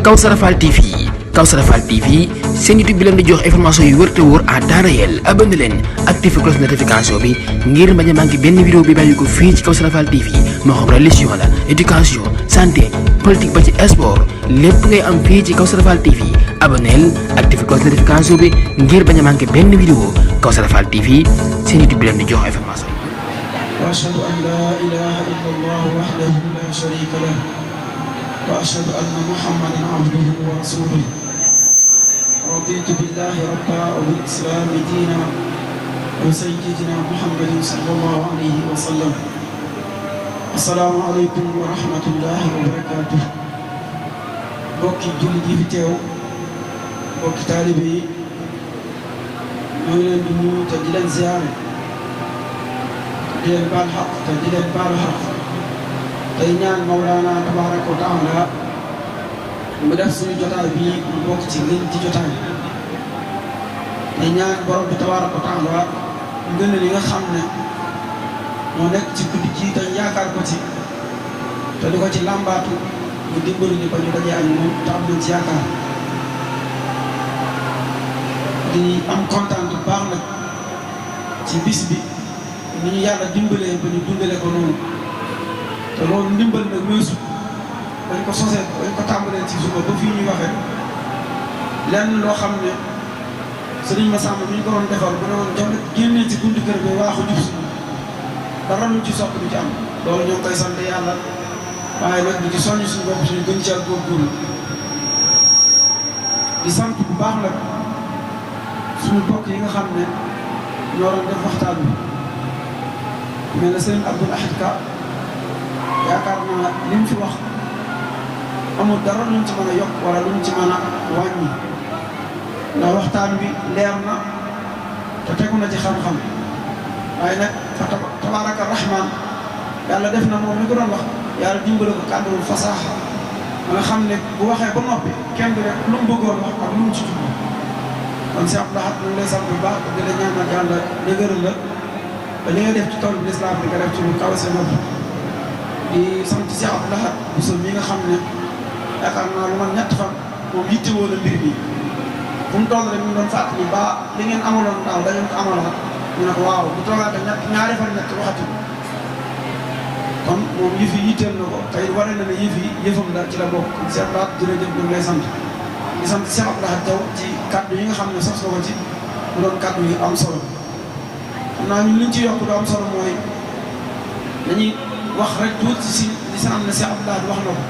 Kawsara Fall TV Kawsara Fall TV seen YouTube bi leen di jox information yu wër te wóor à temps réel abonné leen activé cloche notification bi ngir bañ a manqué benn vidéo bi bàyyi ko fii ci Kawsara Fall TV moo xam religion la éducation santé politique ba ci sport lépp ngay am fii ci Kawsara Fall TV abonneel activé cloche notification bi ngir bañ a manqué benn vidéo Kawsara Fall TV seen YouTube bi leen di jox information. وأشهد أن لا إله إلا الله وحده لا شريك له وأشهد أن محمدا عبده ورسوله رضيت بالله ربا وبالإسلام دينا وسيدنا محمد صلى الله عليه وسلم السلام عليكم ورحمة الله وبركاته bokki jullit yi fi teew bokki taalibe yi ñoo ngi leen di nuyu te di leen ziyaare di leen baal xaq te di leen baalu xaq tey ñaan Mawlaana tabaaraka wa taala mu def suñu jotaay bii mu bokk ci ngeen ci jotaay tey ñaan borom bi tabaaraka wa taala ngën li nga xam ne moo nekk ci guddi ji te yaakaar ko ci te di ko ci làmbaatu mu dimbali ñu ko ñu dajee ak moom te am nañ ci yaakaar di am kontaan bu baax nag ci bis bi ni ñu yàlla dimbalee ba ñu dundale ko noonu te loolu ndimbal nag weesu dañ ko sosee dañ ko tàmbalee ci suba ba fii ñuy waxee lenn loo xam ne sëriñ Massamba mi ñu ko doon defal bu ne woon jox génnee ci buntu kër bi waaxu jub si dara lu ci sopp du ci am loolu ñoo ngi koy sant yàlla waaye nag di ci soññ suñu bopp suñu gën ci ak góorgóorlu di sant bu baax nag suñu bokk yi nga xam ne ñoo doon def waxtaan bi mel na sëriñ Abdoul Ahad Ka yaakaar naa li mu fi wax amul dara luñ ci mën a yokk wala luñ ci mën a wàññi ndax waxtaan bi leer na te tegu na ci xam-xam waaye nag fa tabaaraka rahmaan yàlla def na moom mi ko doon wax yàlla dimbale ko kàdduwul fasaaxa ba nga xam ne bu waxee ba noppi kenn du rek lu mu bëggoon wax ak lu mu ci tudd kon si Abdoul Ahad ñu ngi lay sant bu baax di la ñaanal yàlla dëgëral la ba li nga def ci tool bi lislaam bi nga def ci lu kaw sa nopp di sant si Abdoul Ahad Bousso mi nga xam ne yaakaar naa lu man ñett fan moom yittewoo na mbir mi fu mu toll rek ñu doon fàttali ba li ngeen amaloon daaw da ngeen ko amaloon ñu ne ko waaw bu toogaatee ñaari fan ñett waxati kon moom yëf yi yitteel na ko tey wane na ne yëf yi yëfam la ci la bokk si Abdoul Ahad jërëjëf ñu ngi lay sant di sant si Abdoul Ahad Diaw ci kàddu yi nga xam ne sos na ko ci mu doon kàddu yi am solo xam naa ñun liñ ci yokk du am solo mooy dañuy wax rek tuuti si li si am na si Abdoul Ahad wax na ko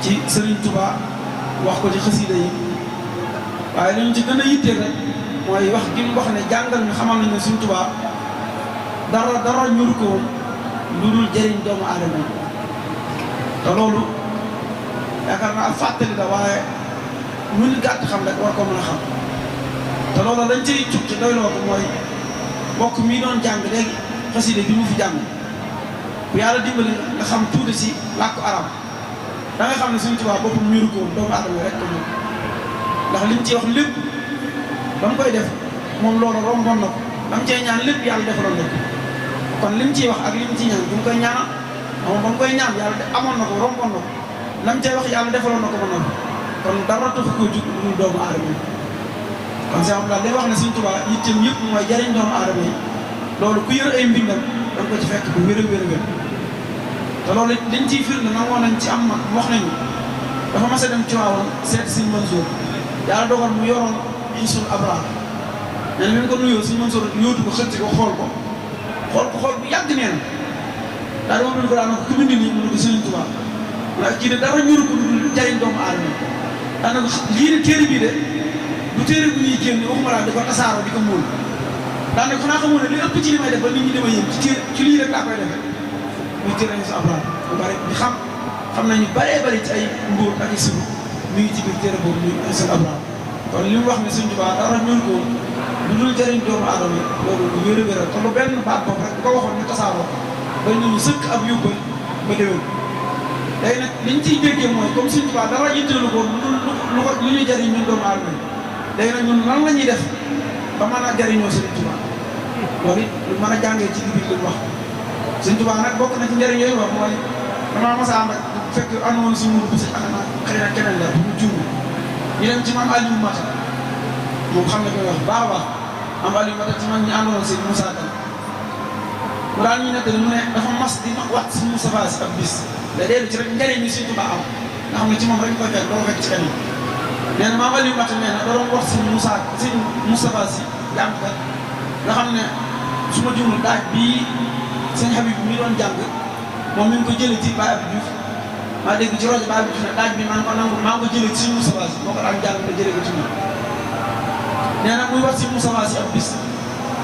ci Serigne Touba wax ko ci xasida yi waaye li ñu ci gën a yitteel rek mooy wax gi mu wax ne jàngal ñu xamal nañ ne Serigne Touba dara ñuru ko woon lu dul jëriñ doomu aadama yi te loolu yaakaar naa fàttali la waaye lu ñu gàtt xam rek war ko mën a xam te loolu dañ ciy cukki doy loo ko mooy mbokk mii doon jàng léegi xasida bi mu fi jàng bu yàlla dimbali nga xam tuuti si làkku arab da nga xam ne Sëriñ Tuubaa boppam ñuru ko woon doomu aadama rek ko ñor ndax liñ ci wax lépp ba mu koy def moom loolu romboon na ko ba mu cee ñaan lépp yàlla defaloon na ko kon lim ciy wax ak lim ci ñaan bu mu koy ñaanal moom ba mu koy ñaan yàlla amoon na ko romboon na ko lam cee wax yàlla defaloon na ko ba noppi kon dara taxu koo jug lu doomu aadama yi kon si Abdoul Ahad day wax ne Sëriñ Tuubaa yitteem yëpp mooy jariñ doomu aadama yi loolu ku yër ay mbindam da nga ko ci fekk bu wér a wér a wér te loolu liñ ciy firnde nag woon nañ ci am ma wax nañu dafa mas a dem ci waawoon seet Sëriñ Mansour yàlla dogal mu yoroon Hisul Abraar ne leen ko nuyoo Sëriñ Mansour yóotu ko xëcc ko xool bu yàgg neen daal moom ko daan ku bind nii mu ne ko Sëriñ Tuubaa ndax kii de dara ñuru ko lu jariñ doomu aadama yi daanaka lii de téere bii de bu téere bu ñuy génn waxuma laa di ko tasaaroo di ko móol daanaka xanaa xamoon ne li ëpp ci li may def ba nit ñi dama yëm ci lii rek laa koy defee muy téere Hisul Abraar bu bari di xam nañu bari ci ay mbóot ak i sibu mi ngi ci biir téere boobu muy Hisul Abraar kon li mu wax ne Sëriñ Tuubaa dara ñuru ko lu dul jëriñ doomu aadama yi loolu lu wér a wér te lu benn baat boobu rek bu ko waxoon ñu tasaaroo ba ñu sëkk ab yóbbal ba déwén léegi nag liñ ciy déggee mooy comme Sëriñ Tuubaa dara yitteelu ko lu ñu jëriñ ñun doomu aadama yi léegi nag ñun nan la ñuy def ba mën a jëriñoo Sëriñ Tuubaa loolu it lu mën a jàngee ci biir li mu wax Sëriñ Tuubaa nag bokk na ci njëriñ yooyu wax mooy damaa mas a ànd ak fekk ànd woon si muur bi si xëy na keneen la bu ñu juum ñu dem ci maam Aliou Mata moom xam ne koy wax baax a baax maam Aliou Mata ci mag ñi àndoon sëñ Moussa Kane mu daal ñu nettali mu ne dafa mas di wax si Moustapha Sy ab bis da dellu ci rek njëriñ ñi Sëñ Tuubaa am nga xam ne ci moom rek koy fekk doo fekk ci keneen nee na maam Aliou Mata nee na da doon wax si Moustapha Sy jàngkat nga xam ne su ma juumul daaj bii sëñ Habib mi doon jàng moom mi ngi ko jëlee ci Baye Abdou Diouf maa dégg ci rajo Baye Abdou Diouf ne daaj bi maa ngi ko jëlee ci Sëñ Moustapha Sy moo ko daan jàng nga jëlee ko ci moom nee na muy wax si Moustapha Sy ab bis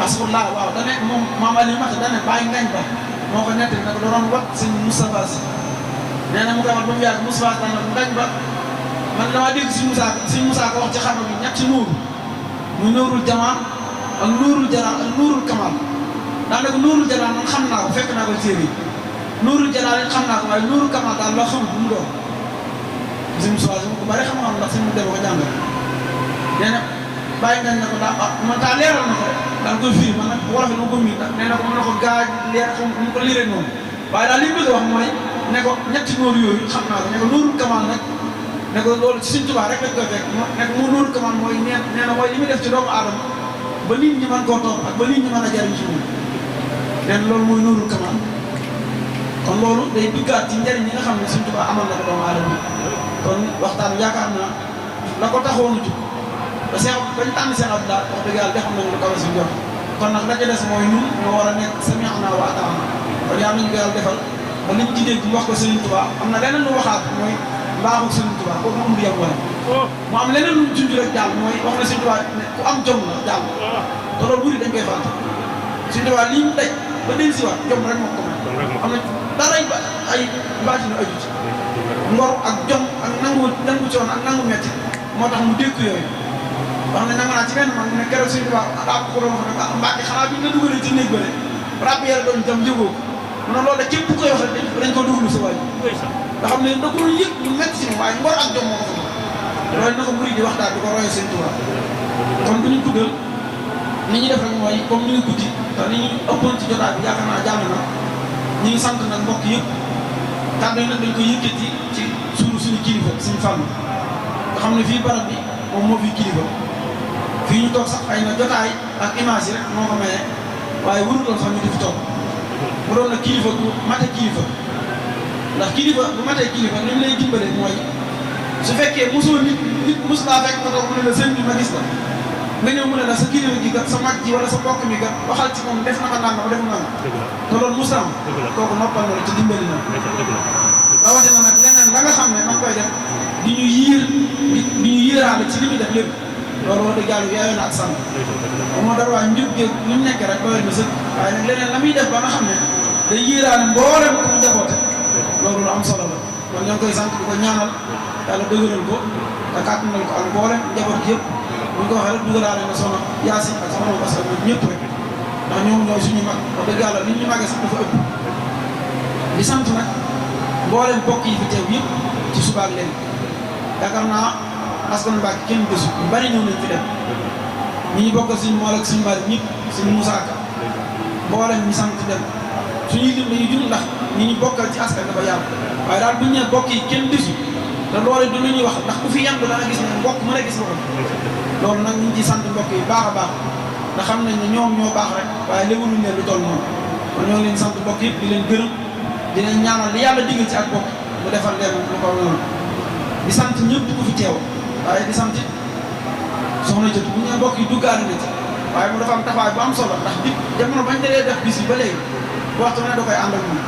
asfurlah waaw da ne moom maam Aliou Mata da ne bàyyi ngañ ba moo ko nettali nag da doon wat sëñ Moustapha Sy nee na mu koy wax ba mu yàgg Moustapha Sy dana ngañ ba man damaa dégg si Moussa ko wax ci xarnu bi ñetti nuur muy nuurul jamaan ak nuurul jalal ak nuurul kamal daanaka nuurul jalal man xam naa ko fekk naa ko téere yi nuurul jalal it xam naa ko waaye nuurul kamal daal loo xamul bu mu doon si Moussa Sy ko bari xam-xam ndax si mu dem ko jàngal nee na bàyyi ngañ na ko daa man taa leeral na ko rek daal koy firi man nag wolof yi ma ko miin nee na ko mën na ko gaaj leer xam mu ko liiree noonu waaye daal li mu bëgg a wax mooy ne ko ñetti nóor yooyu xam naa ko ne ko nuurul kamal nag ne ko loolu ci Sëñ Tuubaa rek lañ koy fekk ne ko mu nuurul kamal mooy nee na mooy li muy def ci doomu aadama ba nit ñi mën koo topp ak ba nit ñi mën a jariñ ci moom nee na loolu mooy nuurul kamal kon loolu day duggaat ci njariñ yi nga xam ne Sëñ Tuubaa amal na ko doomu aadama kon waxtaan yaakaar naa la ko taxoon a jug ba Seex bañ tànn Seex Abdu Lahat wax dëgg yàlla defam nañu lu kawe si njort kon nag la ca des mooy ñun ñoo war a nekk sami'naa wa ata'naa kon yàlla nañu ko yàlla defal ba liñ ci dégg wax ko Sëriñ Tuubaa am na leneen lu waxaat mooy mbaaxu Sëriñ Tuubaa kooku mu yem wala mu am leneen lu junj rek jàll mooy wax na Sëriñ Tuubaa ne ku am jom la jàll te loolu buri dañ koy fàtte Sëriñ Tuubaa lii mu daj ba dellu si waat jom rek moo ko may am na daray ba ay baatinu aju ci ngor ak jom ak nangu coono ak nangu metti moo tax mu dékku yooyu wax ne nangu naa ci benn man mu ne keroog Sëriñ Tuubaa daa ko doon wax ne Mbàkke xanaa bi nga dugalee ci néeg ba de rab yàlla doon itam yëgoo ko mu ne loolu de képp koy wax rek dañ ko dugalu sa waay nga xam ne da ko doon yëg ñu metti ci moom waaye ngor ak jom moo ko fa loolu na ko murid di waxtaan di ko royee Sëriñ Tuubaa kon bu ñu guddal li ñu def rek mooy comme ni ñu guddi te li ñu ëppoon ci jotaay bi yaakaar naa jàll na ñu ngi sant nag mbokk yëpp kàddu yi nag dañ koy yëkkati ci suñu kilifa suñu fànn nga xam ne fii barab bi moom moo fi kilifa fii ñu toog sax ay na jotaay ak image yi rek moo ko maye waaye warutoon sax ñu di fi toog mu doon nag kilifa bu mate kilifa ndax kilifa bu matee kilifa li mu lay dimbale mooy su fekkee mosoo nit mos laa fekk nga toog mu ne la sëñ bi ma gis la nga ñëw mu ne la sa kilifa gi kat sa mag ji wala sa mbokk mi kat waxal ci moom def na ma nangam def na ma te loolu mos am kooku noppal na la te dimbali na rawatina nag leneen la nga xam ne ma ngi koy def di ñu yéeraale ci li ñu def lépp loolu wax dëgg yàlla yaayoo na ak sàmm moo dara waa njub gi lu mu nekk rek doyal na sëkk waaye nag leneen la muy def ba nga xam ne day yéeraale mboolem ko mu jaboote loolu lu am solo la kon ñoo ngi koy sant di ko ñaanal yàlla dëgëral ko te kàttanal ko ak mboolem njaboot gi yëpp bu ñu ko waxee rek dugalaale na soxna Yaasin ak soxna Bas ak ñoom ñëpp rek ndax ñoom ñooy suñu mag wax dëgg yàlla li ñu màggee sax dafa ëpp di sant nag mboolem bokk yi fi teew yëpp ci suba ak léegi yaakaar naa askan Mbàkke kenn desu ñu bari ñëw nañ fi dem ñi ñu bokkal suñu mool ak suñu mari ñëpp suñu Moussa Ka mboolem ñi sant dem suñuy lim dañuy jur ndax ñi ñu bokkal ci askan dafa yàlla waaye daal bu ñu nee bokk yi kenn desu te loolu du lu ñuy wax ndax ku fi yem da nga gis ne mbokk mën a gis nga ko loolu nag ñu ngi ciy sant mbokk yi baax a baax ndax xam nañ ne ñoom ñoo baax rek waaye léwaluñ leen lu toll noonu kon ñoo ngi leen sant mbokk yëpp di leen gërëm di leen ñaanal li yàlla diggal ci ak bokk mu defal leen lu ko noonu di sant ñëpp ku fi teew waaye di sant soxna jot bu ñu nee mbokk yi duggaale na ci waaye mu dafa am taxawaay bu am solo ndax di jamono bañ dalee def bis bi ba léegi waxtu ne da koy ànd ak moom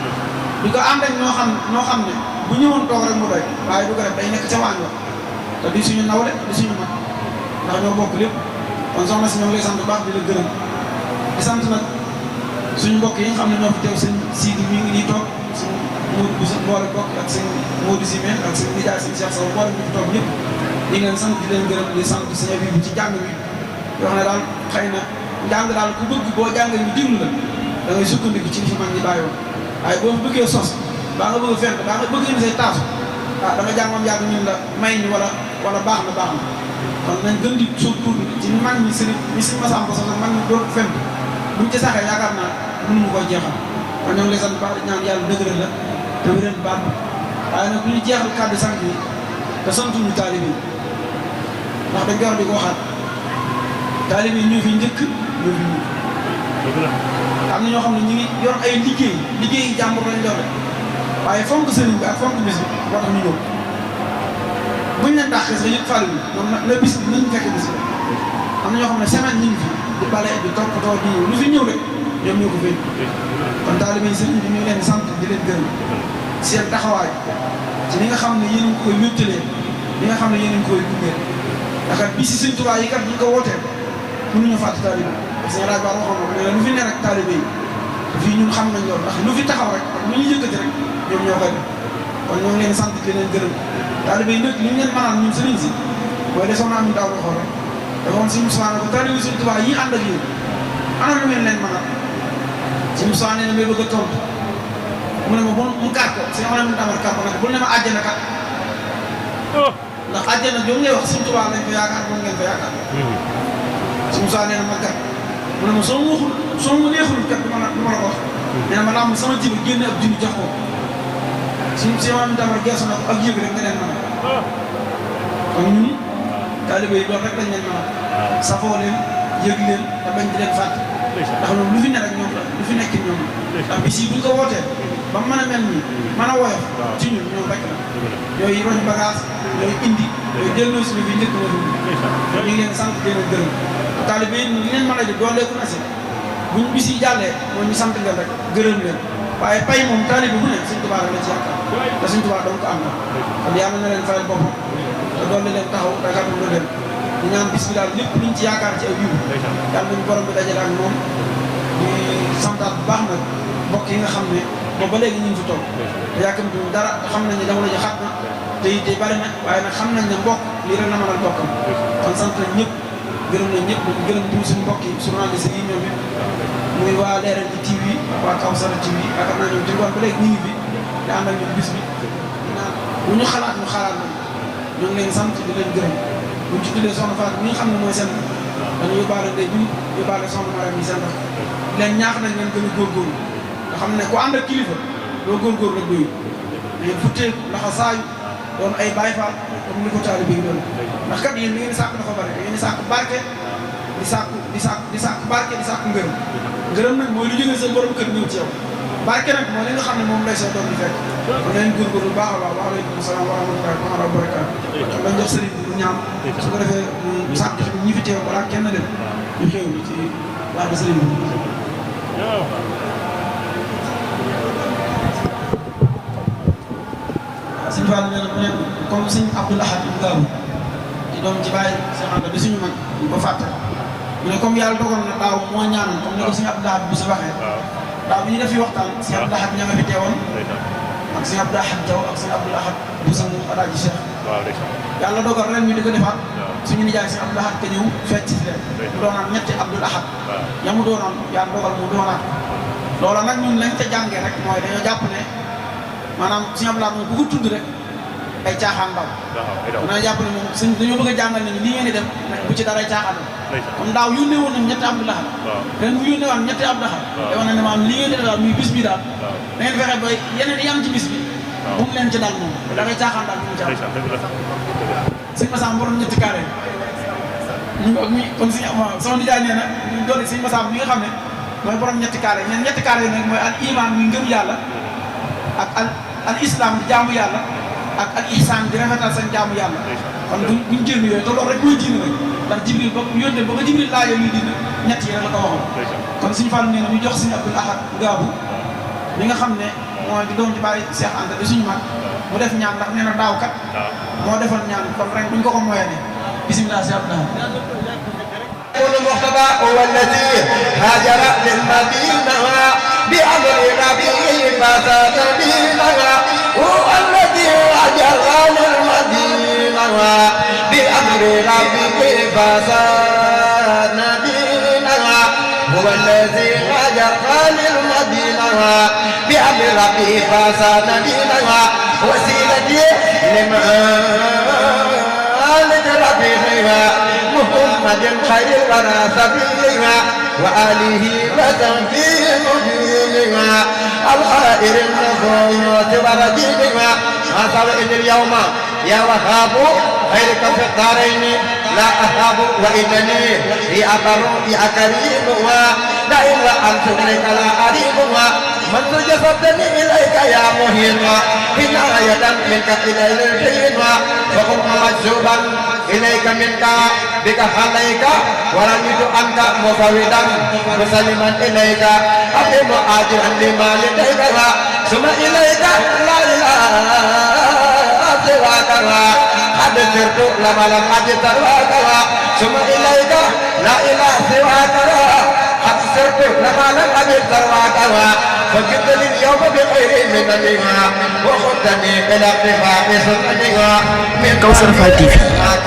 di ko ànd ak ñoo xam ne bu ñëwoon toog rek mu doy waaye du ko def day nekk ca waañ wa te di suñu nawle di suñu mag ndax ñoo bokk lépp kon soxna si ñoo ngi lay sant bu baax di la gërëm di sant nag suñu mbokk yi nga xam ne ñoo fi teew seen Sidi mi ngi nii toog suñu Modou bu sa boole bokk ak seen Modou Simé ak seen nijaay seen Cheikh Sow boole ñu fi toog ñëpp di ngeen sant di leen gërëm di sant sëñ bi ci jàng bi yoo xam ne daal xëy na njàng daal ku bëgg boo jàngee ñu diglu la da ngay sukkandiku ci li fi mag ñi bàyyoon waaye boo fi bëggee sos baa nga bëgg a fenn baa nga bëgg indi say taasu ah da nga jàng moom yàgg ñun la may ñu wala baax na kon nañ gën di surtout ci mag ñi sëriñ ñi si masam ko sos mag ñi doon fenn buñ ci saxee yaakaar naa mënu mu koy jeexal kon ñoo ngi lay sant baax di ñaan yàlla dëgëral la te wéral baat waaye nag bu ñu jeexal kàddu sant yi te te santuñu taalibe yi ndax dañ koy wax di ko waxaat taalibe yi ñoo fi njëkk ñoo fi mujj. am na ñoo xam ne ñu ngi yor ay liggéey jàmbur lañ doon waaye fonk sëriñ bi ak fonk bis bi moo tax ñu ñëw buñ leen dàqee sax yëpp fàllu moom la bis bi nañ fekk bis bi am na ñoo xam ne semaine ñu ngi fi di bale di toppatoo di lu fi ñëw rek ñoom ñoo ko fay kon taalibe yi sëriñ bi ñu ngi leen sant di leen gërëm seen taxawaay ci li nga xam ne yéen a ngi koy wéttalee li nga xam ne yéen a ngi koy gunge ndax bi si Sëriñ Tuubaa yi kat bu ñu ko wootee mënuñu fàtte taalibe parce que rajo Ba waxoon na ko ne lu fi ne rek taalibe yi fii ñun xam nañ loolu ndax lu fi taxaw rek ak lu ñu yëkkati rek ñoom ñoo koy def kon ñoo ngi leen sant di leen gërëm taalibe yi nag li ñu leen mënaan ñun sëriñ si mooy de soxna Amin Daaw waxoon rek dafa woon Sëriñ Musaa ne ko taalibe Sëriñ Tuubaa yi ànd ak yéen ana lu ngeen leen mënal Sëriñ Musaa nee na may bëgg a tontu mu ne ma bon mu kàr ko si xamane mu damal kàr ko nag bul ne ma àjjana kat ndax àjjana jom ngay wax Sëriñ Tuubaa lañ ko yaakaar moom ngeen ko yaakaar Sëriñ Musaa nee na ma kat mu ne ma soo ma neexul kat du ma la ko wax nee na ma làmb sama jiba génne ab junni jox ko si maam tamar geesu na ko ak yëg rek nga leen mën a kon ñun taalibe yi loolu rek lañ leen mën a safoo leen yëg leen te bañ di leen fàtte ndax loolu lu fi ne rek ñoom la lu fi nekk ñoom la ndax bis yi buñ ko wootee ba mu mën a mel nii mën a woyof ci ñun ñoom rek la yooyu roñ bagage yooyu indi yooyu delloo si fi njëkk na ñu ngi leen sant di leen gërëm taalibe yi li leen mën a di dooleeku na si buñ bis yi jàllee mooy ñu sant leen rek gërëm leen waaye pay moom taalibe bu ne Sëriñ Tuubaa rek la ci yaakaar te Sëriñ Tuubaa donc am na kon yàlla na leen fayal boppam te doole leen taxaw dagaatu na leen di ñaan bis bi daal lépp luñ ci yaakaar ci ay yiw yàlla nañu borom bi dajale ak moom di santaat bu baax nag mbokk yi nga xam ne boobu ba léegi ñu ngi fi toog te yàkkamtuñ dara te xam nañ ne jamono ji xat na te it bari na waaye nag xam nañ ne mbokk lii rek la mënal bokkam kon sant nañ ñëpp gërëm nañ ñëpp gërëm di suñu mbokk yi journaliste yi ñoom it muy waa Leral gi TV waa Kawsara TV yaakaar naa ñoom ci ngoon ba léegi ñu ngi fi di ànd ak ñun bis bi naan bu ñu xalaat nañ ñoo ngi leen sant di leen gërëm buñ ci tuddee soxna Fatou mi nga xam ne mooy seen dañu yóbbaale ndey bi yóbbaale soxna Maram yi seen rak leen ñaax nañ leen gën a góorgóorlu nga xam ne ku ànd ak kilifa doo góorgóorlu rek doyul mais futteeku laxa saayu doon ay Baay Faal comme ni ko taalibe bi doon ndax kat yéen li ngeen di sàkk dafa bari da ngeen di sàkk barke di sàkk barke di sàkk ngërëm nag mooy lu jógee sa borom kër ñëw ci yow barke nag mooy li nga xam ne moom lay sa doom di fekk kon leen góorgóorlu baax a baax waaleykum salaam wa rahmatullahi wa barakaatu dañ jox sëriñ bi ñaam su ko defee sàkk ñi fi teew balaa kenn dem ñu xew bi ci baax sëriñ bi sëñ Fall nee na mu ne comme sëñ Abdoul Ahad Ibn Gaabu di doom ci bàyyi Cheikh Anta di suñu mag ñu ko fàtte mu ne comme yàlla dogal na daaw moo ñaanoon comme ni ko sëñ Abdoul Ahad bi si waxee daaw bi ñu def fi waxtaan sëñ Abdoul Ahad ña nga fi teewoon ak sëñ Abdoul Ahad Jaw ak sëñ Abdoul Ahad bu sang Alaaji Cheikh yàlla dogal ren ñu di ko defaat suñu nijaay sëñ Abdoul Ahad ka ñëw fecc si leen mu doonaat ñetti Abdoul Ahad ya mu doonoon yàlla dogal mu doonaat loola nag ñun lañ ca jàngee rek mooy dañoo jàpp ne maanaam sëñ Abdoul Ahad moom bu ko tudd rek ay caaxaan daw dana jàpp ne moom sëñ dañoo bëgg a jàngal ne li ngeen di def bu ci dara caaxaan comme daaw yónnee woon nañ ñetti Abdoul Ahad ren bu yónnee woon ñetti Abdoul Ahad da wane ne maanaam li ngeen di def daal muy bis bi daal da ngeen fexe ba yeneen yi am ci bis bi bu mu leen ci daal moom da ngay caaxaan daal bu mu caaxaan sëñ Massam borom ñetti carré ñu mi kon si sama nijaay nee na ñu doole sëñ Massam mi nga xam ne mooy borom ñetti carré ñeen ñetti carré yi nag mooy al iman muy ngëm yàlla ak al islam di jaamu yàlla ak al ihsan di rafetal seen jaamu yàlla kon buñ génn yooyu te loolu rek mooy diine rek ndax Jibril ba yónnee ba ko Jibril laajee luy diine ñett yi rek la ko waxoon kon suñu Fall nee na ñu jox suñu Abdoul Ahad Gaabu mi nga xam ne mooy di doom ci bàyyi Cheikh Anta di suñu mag mu def ñaan ndax nee na daaw kat moo defoon ñaan kon rek buñ ko ko moyee ne bisimilah si Abdoul Ahad المختبى هو الذي هاجر للمدينة بأمر ربه فساد دينها هو الذي هاجر للمدينة بأمر ربه فساد دينها هو الذي هاجر للمدينة بأمر ربه فساد دينها وسيلتي لمن ربها محمد خير الورى سبيلها وآله وسبيل مبينها الخائر النفوس ورجيبها مثل إن اليوم يا وهاب خيرك في الدارين لا أهاب وإنني في أبر في أكريم لا إلا أن تدرك لا أريم من جسدني إليك يا مهين عناية منك إلى الحين فقم مجذوبا إليك منك بك عليك ورميت عنك مفوضا مسلما إليك أقيم آجرا لما لديك ثم إليك لا إله سواك قد سرت لما لم أجد سواك ثم إليك لا إله سواك قد سرت لما لم أجد سواك فجئت اليوم بخير من النعمة وخذني إلى اتفاق سنتها Kawsara Fall TV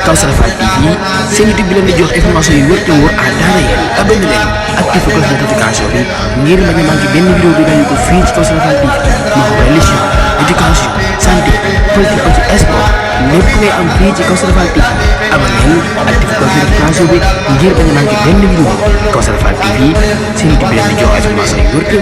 Kawsara Fall TV seen YouTube bi leen di jox information yu wër te wóor à temps réel abonné leen activé cloche de notification bi ngir bañ a manqué benn vidéo bi bàyyi ko fii ci Kawsara Fall TV moo xam religion éducation santé politique ak ci sport lépp ngay am fii ci Kawsara Fall TV abonné leen activé cloche de notification bi ngir bañ a manqué benn vidéo Kawsara Fall TV seen YouTube bi leen di jox information yu wër te